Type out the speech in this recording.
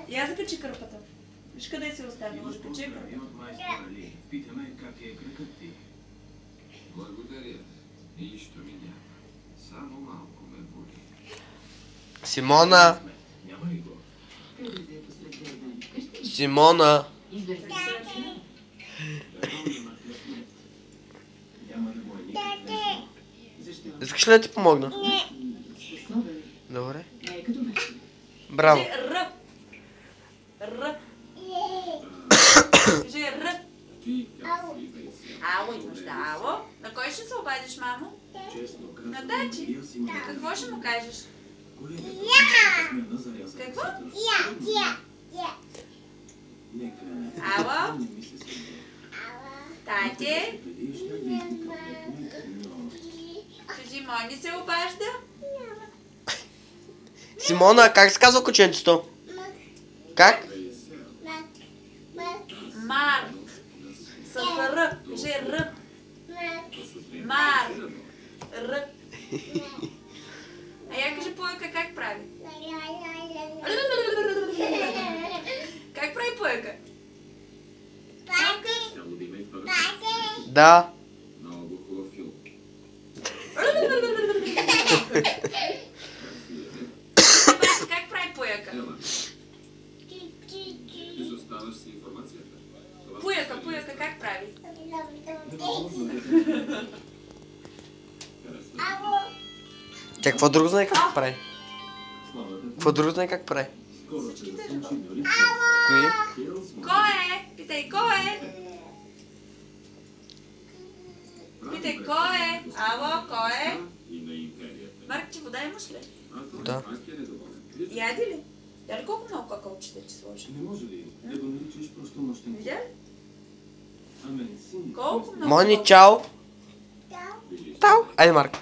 Я закачи кърпата. Виж къде си оставила, закачи кърпата. Питаме как е кръкът ти. Благодаря. Нищо ми няма. Само малко ме боли. Симона! Няма ли го? Симона! Няма да му е никакъв. Искаш ли да ти помогна? Добре. Браво. Кажи Р. Р. Кажи Р. Ти как си, бе? Ало имаш, да, ало. На кой ще се обадиш, мамо? Честно казвам, На Дачи. бил си малко. Какво ще му кажеш? Колегата смяна заряза Какво? косата. Нека... Ало? Не мисля си. Тате? Предиш да изникам леко, но... Кажи, Мони се обажда? Симона, как се казва кученцето? Как? Март. С Р. Кажи Р. Март. Р. А я кажи Пойка как прави? Как прави Пойка? Само да има и първо. Да. Много хубав филм. Как прави Пойка? Ела, изоставаш си информацията. Това Пуяка, Пуяка как прави? харесва. Тя какво друго знае как прави? Славата Какво друго знае как прави? скоро ще се случи дори Кои? Кой е? Питай, кой е? Питай, кой е? Ало, кой е? И на империята. Марк, вода имаш ли? А той Да. пак е недоволен. Яди ли? Я ли колко много какаочета ти сложи? Не може ли да го наричаш просто мъщен? Видя ли? А мен син... Колко много? Мони, чао! Тау! Айде, Марк.